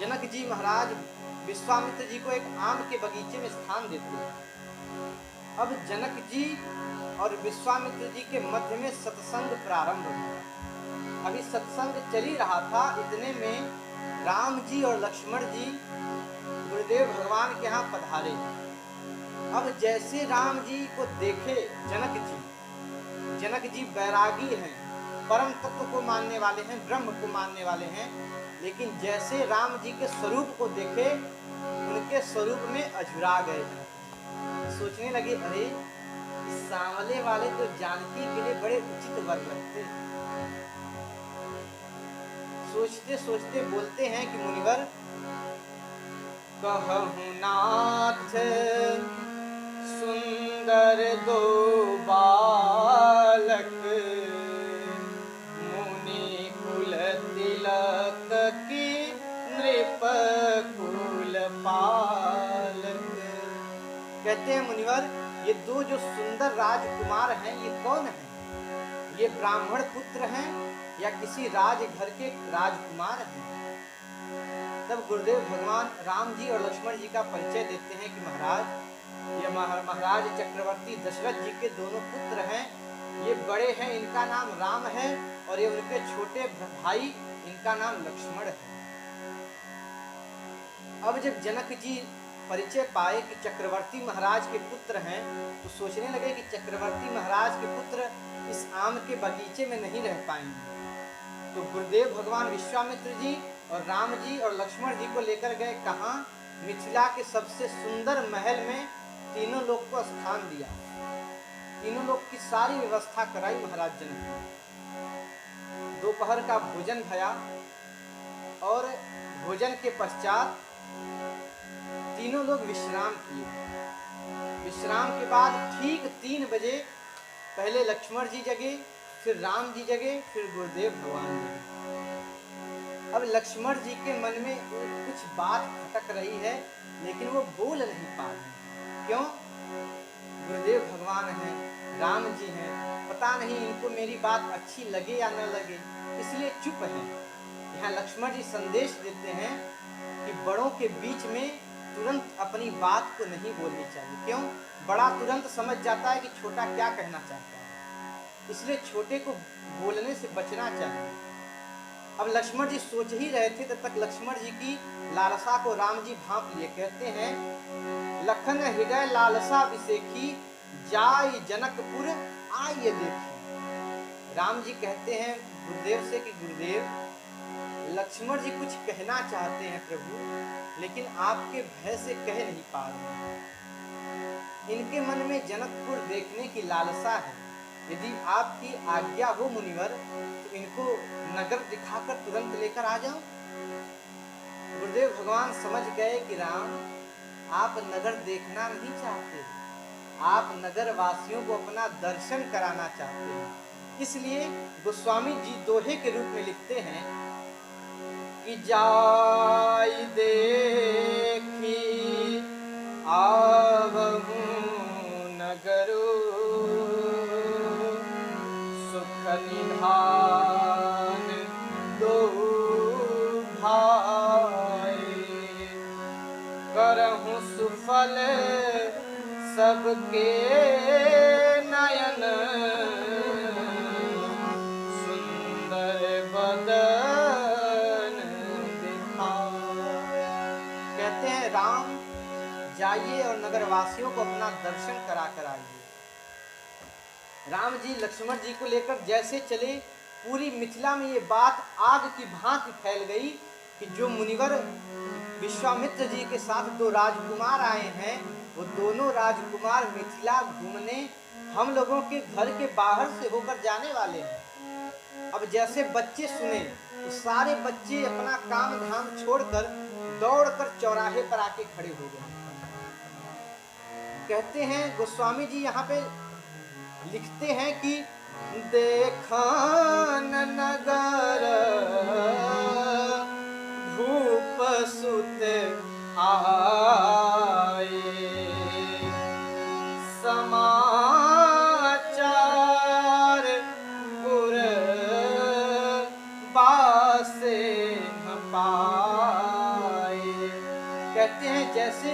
जनक जी महाराज विश्वामित्र जी को एक आम के बगीचे में स्थान देते हैं। अब जनक जी और विश्वामित्र जी के मध्य में सत्संग प्रारंभ हुआ। अभी सत्संग चल ही रहा था, इतने में राम जी और लक्ष्मण जी गुरुदेव भगवान के यहाँ पधारे। अब जैसे राम जी को देखे जनक जी बैरागी हैं, परम तत्व को मानने वाले हैं, ब्रह्म को मानने वाले हैं, लेकिन जैसे राम जी के स्वरूप को देखे उनके स्वरूप में अझुरा गए। सोचने लगे, अरे इस सांवले वाले तो जानकी के लिए बड़े उचित वर लगते। सोचते सोचते बोलते हैं कि मुनिवर, कहूं नाथ सुंदर दो बालक, मुनि कुल तिलक की नृप कुल पालक। कहते हैं मुनिवर, ये दो जो सुंदर राजकुमार हैं ये कौन हैं? ये ब्राह्मण पुत्र हैं या किसी राज घर के राजकुमार हैं? तब गुरुदेव भगवान राम जी और लक्ष्मण जी का परिचय देते हैं कि महाराज, ये महाराज चक्रवर्ती दशरथ जी के दोनों पुत्र हैं। ये बड़े हैं, इनका नाम राम है, और ये उनके छोटे भाई, इनका नाम लक्ष्मण है। अब जब जनक जी परिचय पाए कि चक्रवर्ती महाराज के पुत्र हैं, तो सोचने लगे कि चक्रवर्ती महाराज के पुत्र इस आम के बगीचे में नहीं रह पाएंगे। तो गुरुदेव भगवान विश्वामित्र जी और राम जी और लक्ष्मण जी को लेकर गए कहाँ? मिथिला के सबसे सुंदर महल में तीनों लोग को स्थान दिया। तीनों लोग की सारी व्यवस्था कराई महाराज जनक ने। दोपहर का भोजन भया और भोजन के पश्चात तीनों लोग विश्राम किए। विश्राम के बाद ठीक 3 बजे पहले लक्ष्मण जी जगे, फिर राम जी जगे, फिर गुरुदेव भगवान जगे। अब लक्ष्मण जी के मन में कुछ बात खटक रही है, लेकिन वो बोल नहीं पा रहे। क्यों? गुरुदेव भगवान हैं, राम जी हैं, पता नहीं इनको मेरी बात अच्छी लगे या न लगे, इसलिए चुप हैं। यहाँ लक्ष्मण जी संदेश देते हैं कि बड़ों के बीच में तुरंत अपनी बात को नहीं बोलनी चाहिए। क्यों? बड़ा तुरंत समझ जाता है कि छोटा क्या कहना चाहता है, इसलिए छोटे को बोलने से बचना चाहिए। अब लक्ष्मण जी सोच ही रहे थे, तब तक लक्ष्मण जी की लालसा को राम जी भांप लिए। कहते हैं, लखन हृदय लालसा विसेखी, जाय जनकपुर आइए देखी। राम जी कहते हैं गुरुदेव से कि गुरुदेव, लक्ष्मण जी कुछ कहना चाहते हैं प्रभु, लेकिन आपके भय से कह नहीं पा रहे। इनके मन में जनकपुर देखने की लालसा है। यदि आपकी आज्ञा हो मुनिवर, तो इनको नगर दिखाकर तुरंत लेकर आ जाओ। गुरुदेव भगवान समझ गए कि राम, आप नगर देखना नहीं चाहते, आप नगर वासियों को अपना दर्शन कराना चाहते हैं। इसलिए गोस्वामी जी दोहे के रूप में लिखते हैं कि जाय देखी आवहु नगरो, सुख निधान दो भाई, करहु सुफल सबके नयन, सुंदर बदन दिखाए। कहते हैं राम, जाइए और नगरवासियों को अपना दर्शन करा कर आइए। राम जी लक्ष्मण जी को लेकर जैसे चले, पूरी मिथिला में ये बात आग की भांति फैल गई कि जो मुनिवर विश्वामित्र जी के साथ 2 राजकुमार आए हैं, वो दोनों राजकुमार मिथिला घूमने हम लोगों के घर के बाहर से होकर जाने वाले हैं। अब जैसे बच्चे सुने तो सारे बच्चे अपना काम धाम छोड़कर दौड़कर चौराहे पर आके खड़े हो गए। कहते हैं गोस्वामी जी यहाँ पे लिखते हैं कि देखान नगर भूप सुत आए, समाचार पुर बासे न पाए, कहते हैं जैसे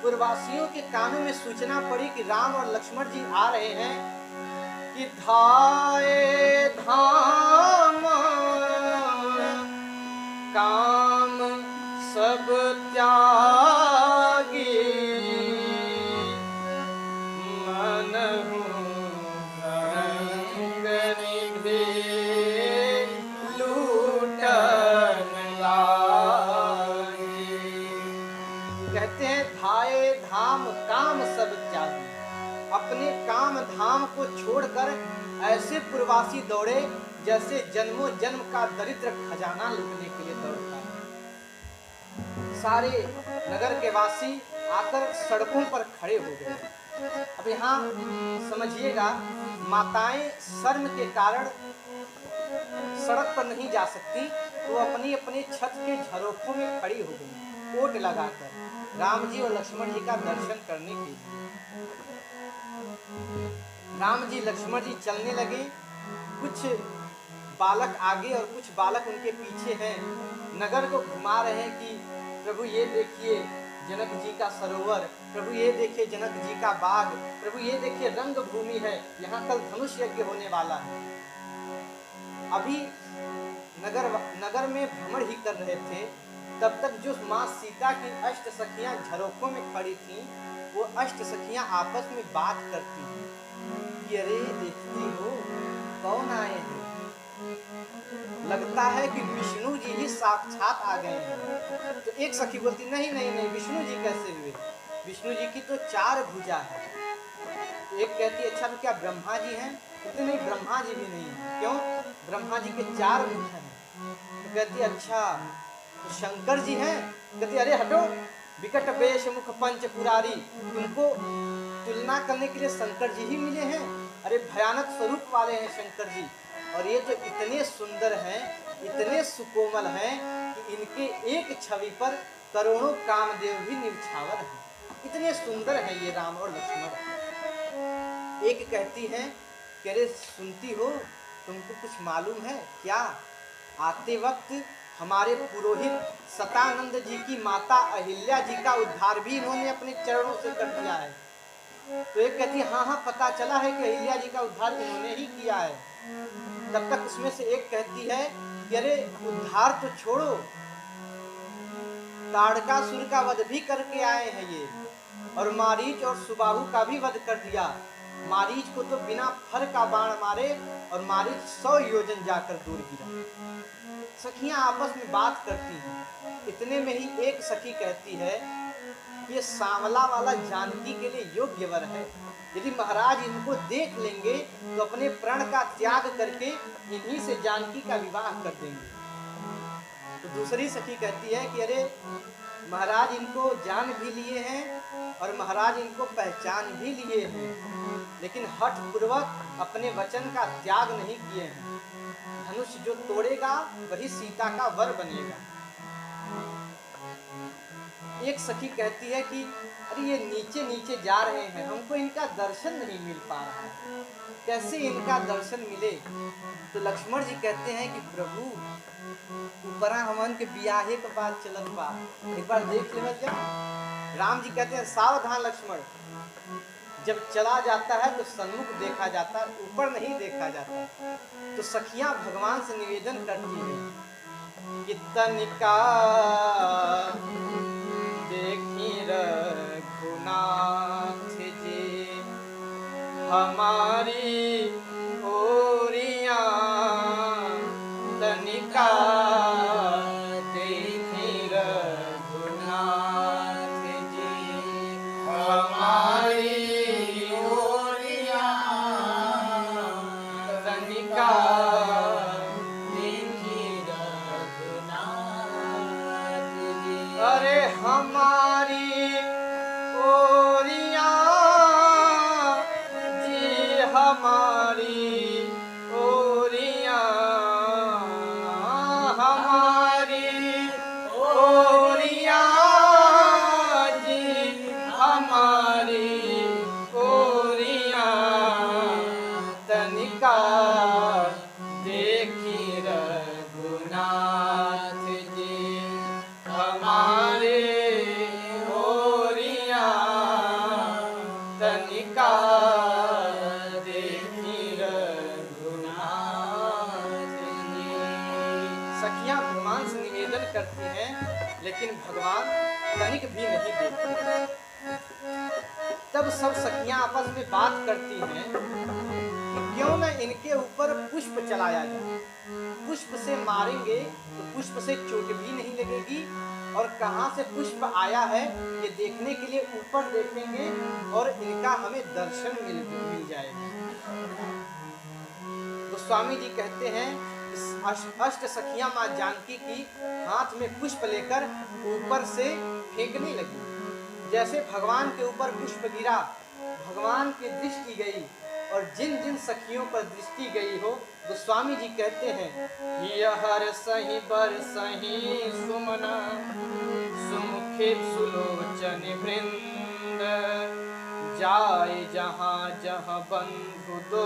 पूर्ववासियों के कानों में सूचना पड़ी कि राम और लक्ष्मण जी आ रहे हैं कि धाये धाम काम सब त्यागी मनहु रंग निभे लूटन लागी। कहते हैं धाये धाम काम सब त्यागी, अपने काम धाम को छोड़कर ऐसे पूर्ववासी दौड़े जैसे जन्मों जन्म का दरिद्र खजाना लूटने के लिए दौड़ता है। सारे नगर के वासी आकर सड़कों पर खड़े हो गए। अब यहाँ समझिएगा, माताएं शर्म के कारण सड़क पर नहीं जा सकती, तो अपनी अपनी छत के झरोखों में खड़ी हो गई कोट लगाकर राम जी और लक्ष्मण जी का दर्शन करने के लिए। राम जी लक्ष्मण जी चलने लगे, कुछ बालक आगे और कुछ बालक उनके पीछे हैं, नगर को घुमा रहे हैं कि प्रभु ये देखिए जनक जी का सरोवर, प्रभु ये देखिए जनक जी का बाग, प्रभु ये देखिए रंग भूमि है, यहाँ कल धनुष यज्ञ होने वाला है। अभी नगर में भ्रमण ही कर रहे थे, तब तक जो माँ सीता की अष्ट सखियां झरोखों में खड़ी थीं, वो अष्ट सखियां आपस में बात करती हैं कि अरे देखती हो कौन आए हैं, लगता है कि विष्णु जी ही साक्षात आ गए हैं। तो एक सखी बोलती नहीं नहीं नहीं, विष्णु जी कैसे हुए, विष्णु जी की तो 4 भुजा है। एक कहती अच्छा तो क्या ब्रह्मा जी हैं, कहते नहीं ब्रह्मा जी भी नहीं है। क्यों, ब्रह्मा जी के 4 मुख हैं। तो कहती अच्छा तो शंकर जी हैं, कहती अरे हटो, विकट वेश मुख पंच पुरारी, तुमको तुलना करने के लिए शंकर जी ही मिले हैं। अरे भयानक स्वरूप वाले हैं शंकर जी, और ये जो इतने सुंदर हैं, इतने सुकोमल हैं कि इनके एक छवि पर करोड़ों कामदेव भी निछावर हैं। इतने सुंदर हैं ये राम और लक्ष्मण। एक कहती है कि अरे सुनती हो, तुमको कुछ मालूम है क्या, आते वक्त हमारे पुरोहित सतानंद जी की माता अहिल्या जी का उद्धार भी इन्होंने अपने चरणों से कर दिया है। तो एक कहती है हाँ हाँ पता चला है कि अहिल्या जी का उद्धार इन्होंने ही किया है। तब तक उसमें से एक कहती है कि अरे उद्धार तो छोड़ो, ताड़कासुर का वध भी करके आए हैं ये, और मारीच और सुबाहु का भी वध कर दिया। मारीच को तो बिना फर का बाण मारे और मारीच 100 योजन जाकर दूर गिरा। सखियां आपस में बात करती हैं। इतने में ही एक सखी कहती है ये सांवला वाला जानकी के लिए योग्य वर है, यदि महाराज इनको देख लेंगे तो अपने प्रण का त्याग करके इन्हीं से जानकी का विवाह कर देंगे। तो दूसरी सखी कहती है कि अरे महाराज इनको जान भी लिए हैं और महाराज इनको पहचान भी लिए हैं, लेकिन हठ पूर्वक अपने वचन का त्याग नहीं किए हैं। धनुष जो तोड़ेगा वही सीता का वर बनेगा। एक सखी कहती है कि अरे ये नीचे नीचे जा रहे हैं, हमको इनका दर्शन नहीं मिल पा रहा है, कैसे इनका दर्शन मिले। तो लक्ष्मण जी कहते हैं कि प्रभु ऊपरा हमन के बियाहे के बाद चलत बा, एक बार देख लेना जा। राम जी कहते हैं सावधान लक्ष्मण, जब चला जाता है तो सन्मुख देखा जाता है, ऊपर नहीं देखा जाता। तो सखियां भगवान से निवेदन करती हैं कि तनिका देखी रघुनाथ जी हमारी ओरिया, तनिका देखी रघुनाथ जी हमारी ओरिया, तनिका देखी रघुनाथ जी। अरे हमारी ओरिया जी हमारी ओरिया, हमारी ओरिया जी हमारी ओरिया, तनिका देखी रघुनाथ जी हमारे करती हैं, लेकिन भगवान तनिक भी नहीं देखते। तब सब सखियां आपस में बात करती हैं कि क्यों न इनके ऊपर पुष्प चलाया जाए। पुष्प से मारेंगे तो पुष्प से चोट भी नहीं लगेगी, और कहाँ से पुष्प आया है ये देखने के लिए ऊपर देखेंगे और इनका हमें दर्शन मिल जाएगा। गोस्वामी जी कहते हैं अष्ट सखियां मां जानकी की हाथ में पुष्प लेकर ऊपर से फेंकने लगी। जैसे भगवान के ऊपर पुष्प गिरा, भगवान की दृष्टि गई, और जिन जिन सखियों पर दृष्टि गई हो, गोस्वामी जी कहते हैं यहर सही बर सही सुमना सुमुखे सुलोचन वृंद जाए जहाँ जहाँ बंधु दो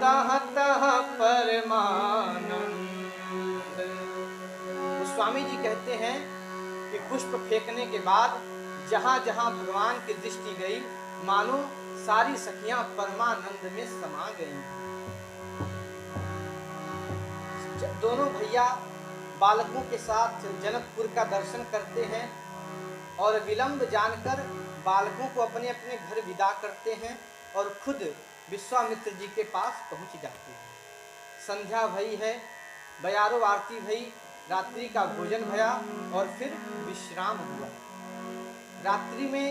तह तह परमानंद। गोस्वामी जी कहते हैं कि पुष्प फेंकने के बाद जहाँ जहाँ भगवान की दृष्टि गई, मानो सारी सखियां परमानंद में समा गईं। दोनों भैया बालकों के साथ जनकपुर का दर्शन करते हैं और विलंब जानकर बालकों को अपने अपने घर विदा करते हैं और खुद विश्वामित्र जी के पास पहुंच जाते हैं। संध्या भई है, बयारो आरती भई, रात्रि का भोजन भया और फिर विश्राम हुआ। रात्रि में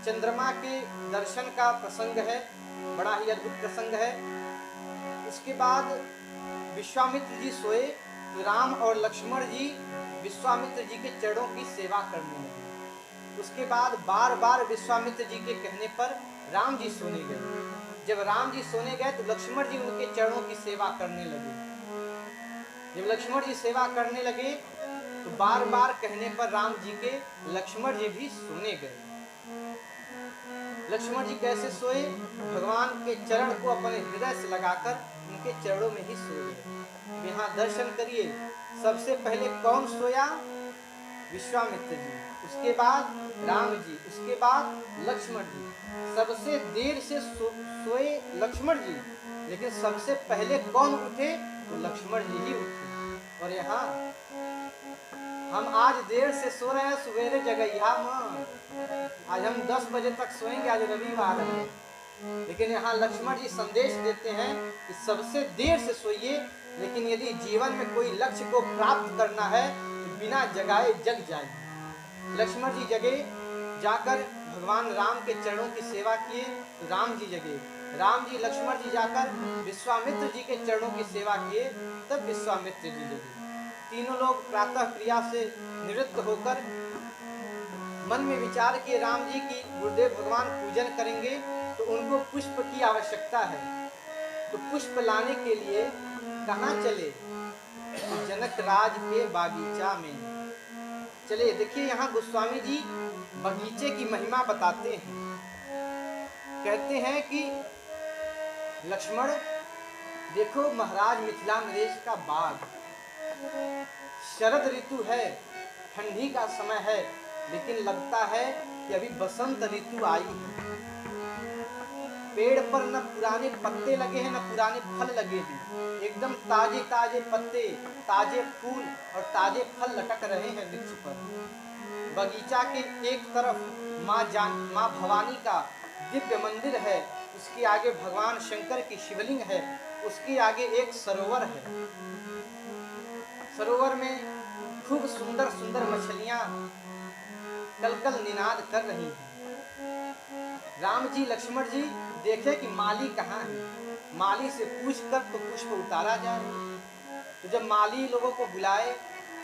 चंद्रमा के दर्शन का प्रसंग है, बड़ा ही अद्भुत प्रसंग है। उसके बाद विश्वामित्र जी सोए तो राम और लक्ष्मण जी विश्वामित्र जी के चरणों की सेवा करने लगे। उसके बाद बार बार विश्वामित्र जी के कहने पर राम जी सोने गए। जब राम जी सोने गए तो लक्ष्मण जी उनके चरणों की सेवा करने लगे। जब लक्ष्मण जी सेवा करने लगे तो बार बार कहने पर राम जी के लक्ष्मण जी भी सोने गए। लक्ष्मण जी कैसे सोए? भगवान के चरण को अपने हृदय से लगाकर उनके चरणों में ही सो गए। यहाँ दर्शन करिए, सबसे पहले कौन सोया? विश्वामित्र जी, उसके बाद राम जी, उसके बाद लक्ष्मण जी। सबसे देर से सोए लक्ष्मण जी, लेकिन सबसे पहले कौन उठे? तो लक्ष्मण जी ही उठे। और यहाँ हम आज देर से सो रहे हैं, सवेरे जगैया मां। आज हम 10 बजे तक सोएंगे, आज रविवार है। लेकिन यहाँ लक्ष्मण जी संदेश देते हैं कि सबसे देर से सोइए, लेकिन यदि जीवन में कोई लक्ष्य को प्राप्त करना है तो बिना जगाए जग जाइए। लक्ष्मण जी जगे, जाकर भगवान राम के चरणों की सेवा किए तो राम जी जगे। राम जी लक्ष्मण जी जाकर विश्वामित्र जी के चरणों की सेवा किए, तब विश्वामित्र जी जगे। तीनों लोग प्रातः क्रिया से निवृत्त होकर मन में विचार किए राम जी की गुरुदेव भगवान पूजन करेंगे तो उनको पुष्प की आवश्यकता है। तो पुष्प लाने के लिए कहाँ चले? तो जनक राज के बागीचा में चले। देखिए यहाँ गोस्वामी जी बगीचे की महिमा बताते हैं। कहते हैं कि लक्ष्मण देखो, महाराज मिथिला नरेश का बाग, शरद ऋतु है, ठंडी का समय है, लेकिन लगता है कि अभी बसंत ऋतु आई है। पेड़ पर न पुराने पत्ते लगे हैं, न पुराने फल लगे हैं, एकदम ताजे ताजे पत्ते, ताजे फूल और ताजे फल लटक रहे हैं वृक्ष पर। बगीचा के एक तरफ माँ भवानी का दिव्य मंदिर है, उसके आगे भगवान शंकर की शिवलिंग है, उसके आगे एक सरोवर है। सरोवर में खूब सुंदर सुंदर मछलियां कलकल निनाद कर रही हैं। राम जी लक्ष्मण जी देखे कि माली कहाँ है, माली से पूछकर तो पुष्प उतारा जाए। तो जब माली लोगों को बुलाए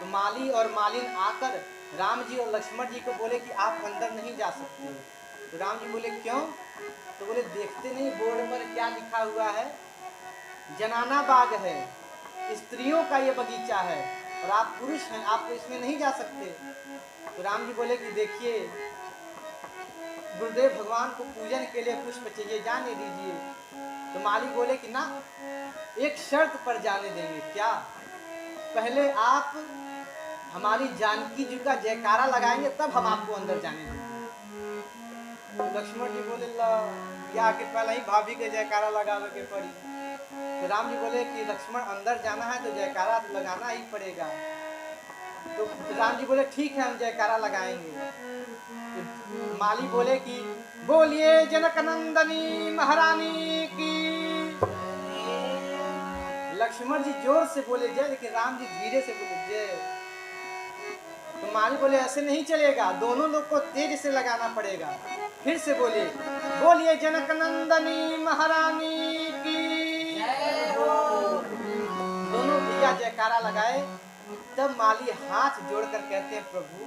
तो माली और मालिन आकर राम जी और लक्ष्मण जी को बोले कि आप अंदर नहीं जा सकते। तो राम जी बोले क्यों? तो बोले देखते नहीं बोर्ड पर क्या लिखा हुआ है? जनाना बाग है, स्त्रियों का ये बगीचा है और आप पुरुष हैं, आप तो इसमें नहीं जा सकते। तो राम जी बोले कि देखिए, गुरुदेव भगवान को पूजन के लिए पुष्प चाहिए, जाने दीजिए। तो माली बोले कि ना, एक शर्त पर जाने देंगे। क्या? पहले आप हमारी जानकी जी का जयकारा लगाएंगे, तब हम आपको अंदर जाने देंगे। तो लक्ष्मण जी बोले या कि पहले ही भाभी के जयकारा लगावे के पड़ी। तो राम जी बोले कि लक्ष्मण अंदर जाना है तो जयकारा लगाना ही पड़ेगा। राम जी बोले ठीक है हम जयकारा लगाएंगे। तो माली बोले कि बोलिए जनक नंदनी महारानी की। लक्ष्मण जी जोर से बोले जय, लेकिन राम जी धीरे से बोले जय। तो माली बोले ऐसे नहीं चलेगा, दोनों लोग को तेज से लगाना पड़ेगा। फिर से बोले बोलिए जनक नंदनी महारानी की। दोनों भैया जयकारा लगाए। तब माली हाथ जोड़कर कहते हैं प्रभु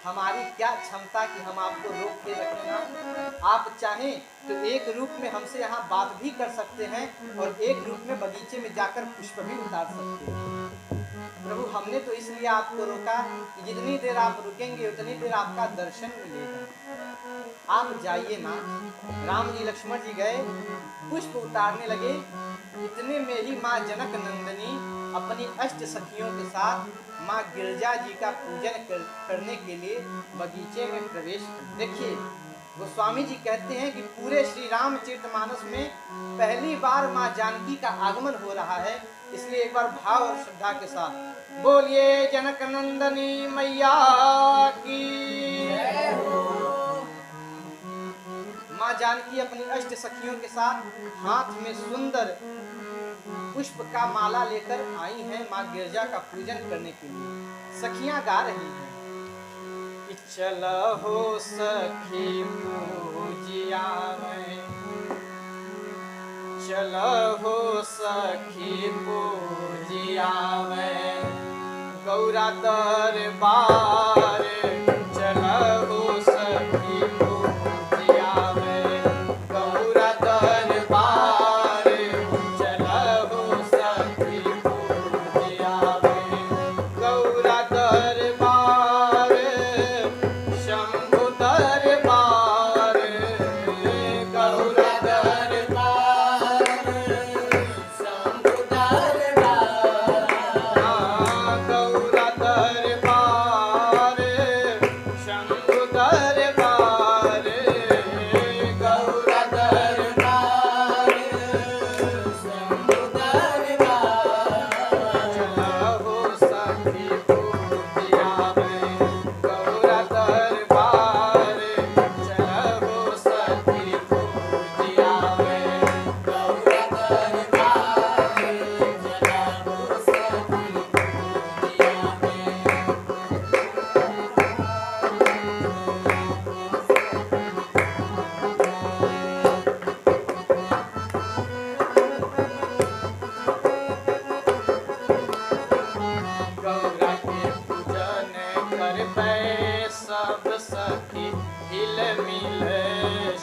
हमारी क्या क्षमता कि हम आपको रोक के रखें। आप चाहें तो एक रूप में हमसे यहाँ बात भी कर सकते हैं और एक रूप में बगीचे में जाकर पुष्प भी उतार सकते हैं। प्रभु हमने तो इसलिए आपको रोका कि जितनी देर आप रुकेंगे उतनी देर आपका दर्शन मिलेगा। आप जाइए ना। राम जी लक्ष्मण जी गए, पुष्प उतारने लगे। इतने में ही माँ जनक नंदिनी अपनी अष्ट सखियों के साथ माँ गिरजा जी का पूजन करने के लिए बगीचे में प्रवेश। देखिए गोस्वामी जी कहते हैं कि पूरे श्री रामचरितमानस में पहली बार माँ जानकी का आगमन हो रहा है, इसलिए एक बार भाव और श्रद्धा के साथ बोलिए जनक नंदनी मैया की। माँ जानकी अपनी अष्ट सखियों के साथ हाथ में सुंदर पुष्प का माला लेकर आई हैं माँ गिरजा का पूजन करने के लिए। सखियां गा रही हैं कि चलो सखी पूजिया में, चलो सखी पूजिया में गौरा दरबार। चलो सखी पूजिया में गौरा दरबार। चलो सखी पूजिया में गौरा दरबार। शंभु दरबार गौरा दरबार। शंभु दरबार गौरा दरबार। शंभु दरबार गौरा दरबार। शंभु दरबार। चलो सखी पूजिया में गौरा दरबार। चलो सखी पूजिया में गौरा दरबार। चलो सखी पूजिया में। गौरा के पूजन करबै सब सखी हिल मिल।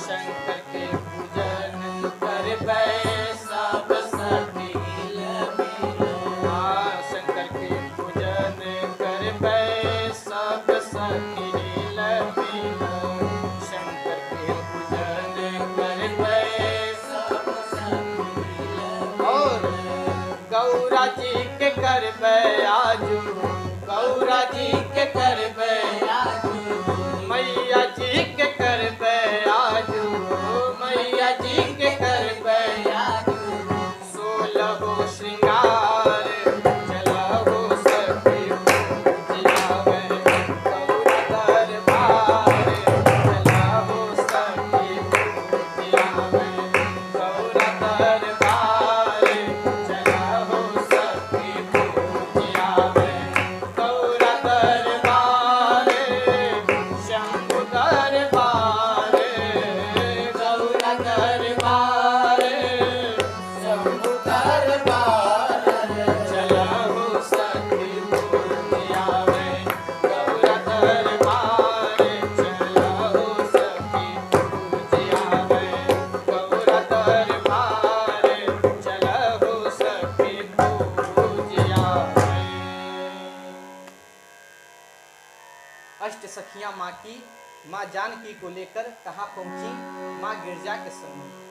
शंकर के पूजन करबै सब सखी हिल मिल। शंकर के पूजन करबै सब सखी हिल मिल। शंकर के पूजन करबै सब सखी हिल मिल। और गौरा जी के करबै आजू। गौरा जी के करबै आजू। मैया जी के करबै आजू। मैया जी के करबै आजू। 16 श्रृंगार। चलो सखी पूजिया में गौरा दरबार। चलो सखी पूजिया में गौरा दरबार। चलो सखी पूजिया में गौरा दरबार। शंभु दरबार गौरा दरबार। शंभु दरबार। चलो सखी पूजिया में गौरा दरबार। चलो सखी पूजिया में गौरा दरबार। चलो सखी पूजिया में। अष्ट सखियां माँ जानकी को लेकर कहाँ पहुंची? माँ गिरजा के समीप।